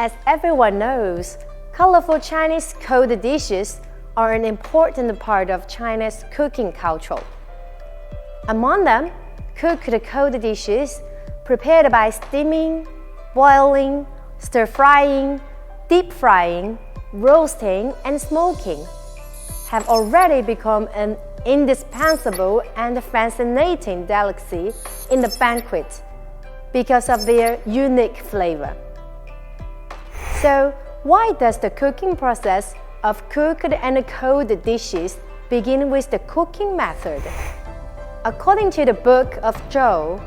As everyone knows, colorful Chinese cold dishes are an important part of China's cooking culture. Among them, cooked cold dishes prepared by steaming, boiling, stir-frying, deep-frying, roasting, and smoking have already become an indispensable and fascinating delicacy in the banquet because of their unique flavor. So, why does the cooking process of cooked and cold dishes begin with the cooking method? According to the Book of Zhou,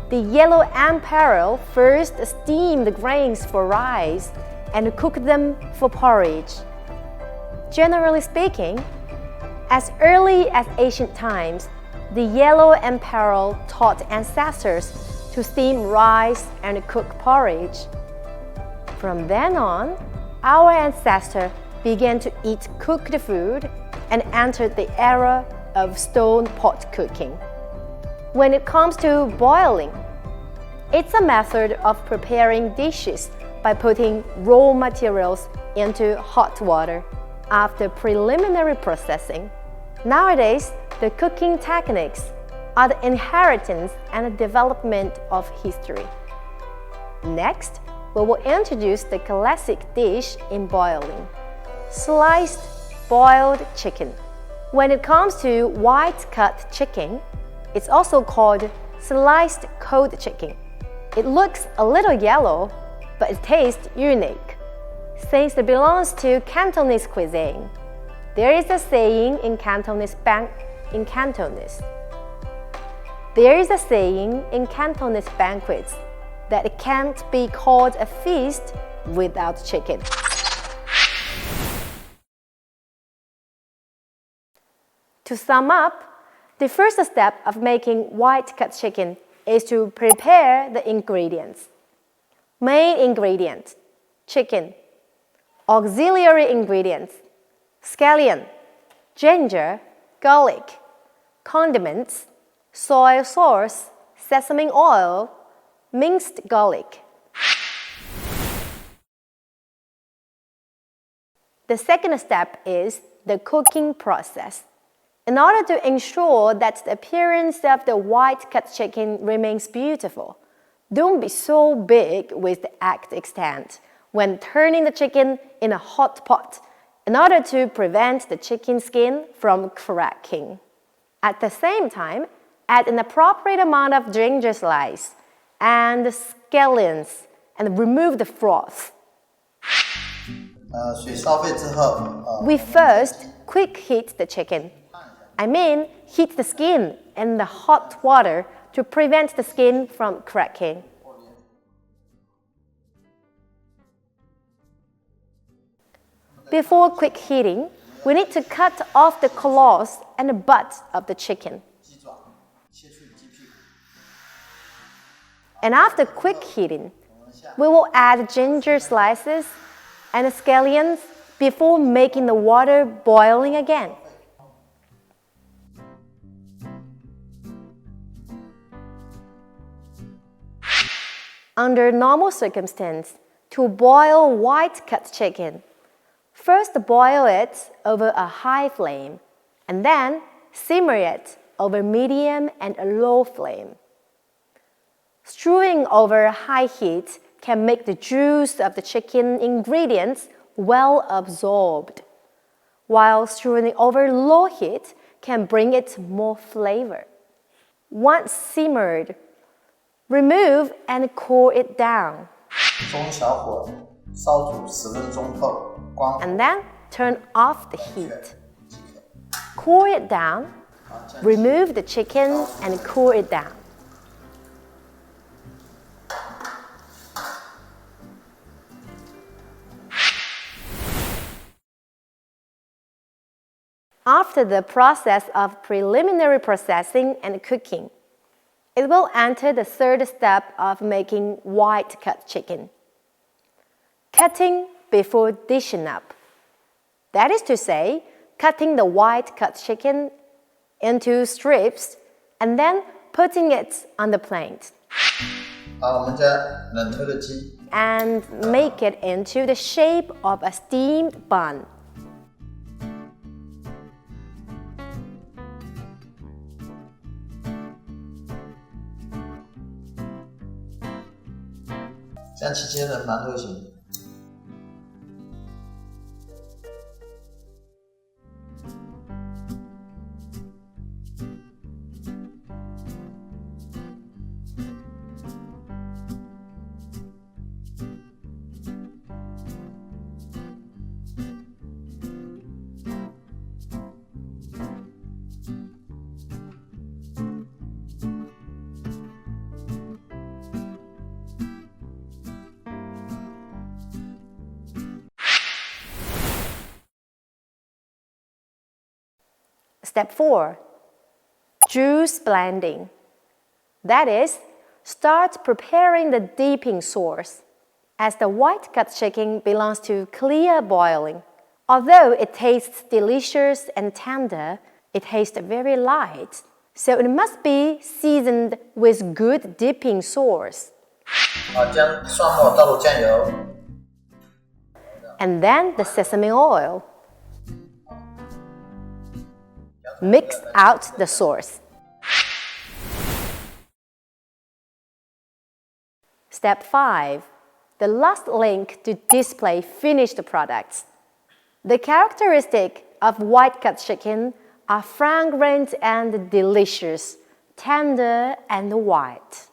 the yellow emperor first steamed grains for rice and cooked them for porridge. Generally speaking, as early as ancient times, the yellow emperor taught ancestors to steam rice and cook porridge. From then on, our ancestors began to eat cooked food and entered the era of stone pot cooking. When it comes to boiling, it's a method of preparing dishes by putting raw materials into hot water after preliminary processing. Nowadays, the cooking techniques are the inheritance and development of history. Next, we will introduce the classic dish in boiling: sliced boiled chicken. When it comes to white-cut chicken, it's also called sliced cold chicken. It looks a little yellow, but it tastes unique, since it belongs to Cantonese cuisine. There is a saying in Cantonese banquets that it can't be called a feast without chicken. To sum up, the first step of making white-cut chicken is to prepare the ingredients. Main ingredient: chicken. Auxiliary ingredients: scallion, ginger, garlic. Condiments: soy sauce, sesame oil, minced garlic. The second step is the cooking process. In order to ensure that the appearance of the white-cut chicken remains beautiful, don't be so big with the act extent when turning the chicken in a hot pot in order to prevent the chicken skin from cracking. At the same time, add an appropriate amount of ginger slice and scallions and remove the froth. We first quick heat the chicken. Heat the skin in the hot water to prevent the skin from cracking. Before quick heating, we need to cut off the claws and the butt of the chicken. And after quick heating, we will add ginger slices and scallions before making the water boiling again. Under normal circumstances, to boil white-cut chicken, first boil it over a high flame, and then simmer it over medium and a low flame. Stewing over high heat can make the juice of the chicken ingredients well absorbed, while stewing over low heat can bring it more flavor. Once simmered, remove and cool it down. And then turn off the heat. Cool it down, remove the chicken and cool it down. After the process of preliminary processing and cooking, it will enter the third step of making white-cut chicken: cutting before dishing up. That is to say, cutting the white-cut chicken into strips and then putting it on the plate. 把我们家冷脱的鸡 and make it into the shape of a steamed bun.这样期间的馒头型。Step 4. Juice blending. That is, start preparing the dipping sauce. As the white-cut chicken belongs to clear boiling. Although it tastes delicious and tender, it tastes very light, so it must be seasoned with good dipping sauce. 将蒜末倒入酱油 And then the sesame oil. Mix out the sauce. Step 5. The last link to display finished products. The characteristic of white-cut chicken are fragrant and delicious, tender and white.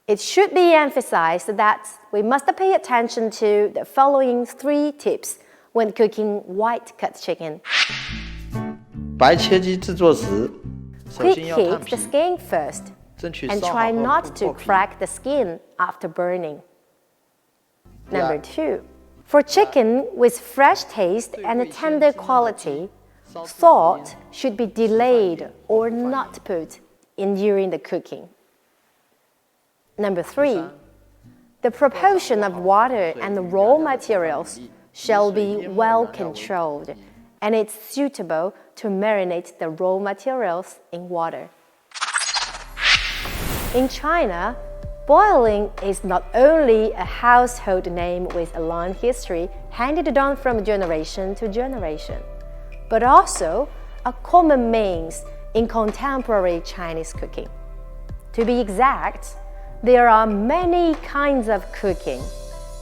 It should be emphasized that we must pay attention to the following 3 tips when cooking white-cut chicken. 白切鸡制作时，首 Quick 先要烫 heat 皮 the，skin first 争取 and 烧好 try 后 not 不 to 破皮。 crack the skin after burning. Number Yeah. 2. For chicken with fresh taste and tender quality, salt should be delayed or not put in during the cooking. Number 3. The proportion of water and raw materials shall be well controlled, and it's suitable to marinate the raw materials in water. In China, boiling is not only a household name with a long history handed down from generation to generation, but also a common means in contemporary Chinese cooking. To be exact, there are many kinds of cooking,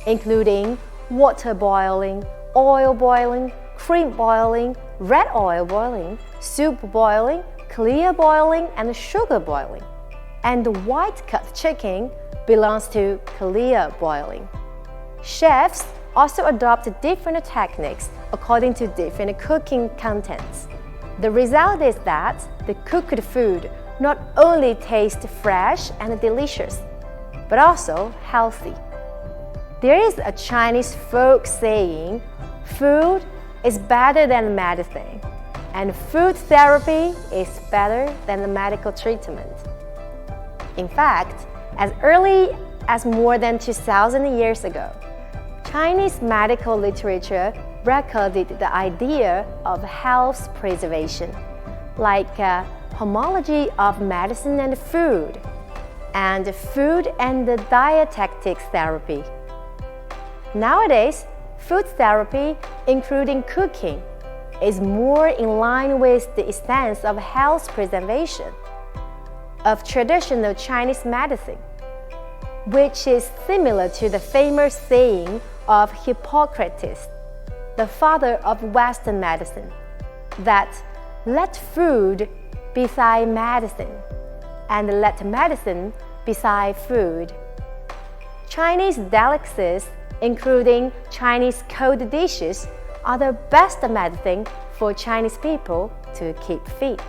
including water boiling, oil boiling, cream boiling, red oil boiling, soup boiling, clear boiling, and sugar boiling. And white-cut chicken belongs to clear boiling. Chefs also adopt different techniques according to different cooking contents. The result is that the cooked food not only tastes fresh and delicious, but also healthy. There is a Chinese folk saying, "Food is better than medicine, and food therapy is better than the medical treatment." In fact, as early as more than 2,000 years ago, Chinese medical literature recorded the idea of health preservation, like homology of medicine and food and dietetic therapy. Nowadays, food therapy, including cooking, is more in line with the essence of health preservation of traditional Chinese medicine, which is similar to the famous saying of Hippocrates, the father of Western medicine, that let food beside medicine, and let medicine beside food. Chinese delicacies, including Chinese cold dishes, are the best medicine for Chinese people to keep fit.